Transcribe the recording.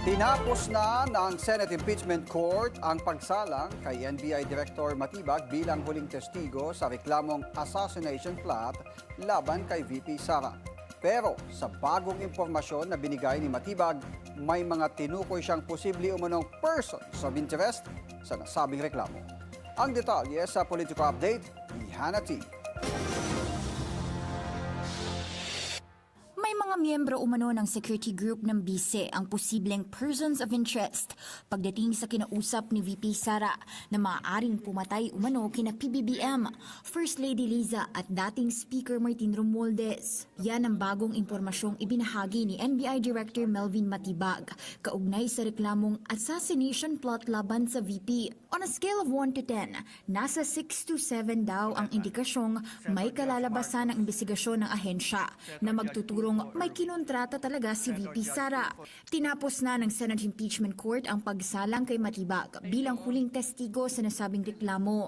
Tinapos na ng Senate Impeachment Court ang pagsalang kay NBI Director Matibag bilang huling testigo sa reklamong assassination plot laban kay VP Sara. Pero sa bagong impormasyon na binigay ni Matibag, may mga tinukoy siyang posible umunong persons of interest sa nasabing reklamo. Ang detalye sa Politico Update ni Hannah T. May mga miyembro umano ng security group ng BISE ang posibleng persons of interest pagdating sa kinausap ni VP Sara na maaaring pumatay umano kina PBBM, First Lady Liza at dating Speaker Martin Romualdez. Yan ang bagong impormasyong ibinahagi ni NBI Director Melvin Matibag kaugnay sa reklamong assassination plot laban sa VP. On a scale of 1 to 10, nasa 6 to 7 daw ang indikasyong may kalalabasan ng investigasyon ng ahensya na magtuturong may kinontrata talaga si VP Sara. Tinapos na ng Senate Impeachment Court ang pagsalang kay Matibag bilang huling testigo sa nasabing reklamo.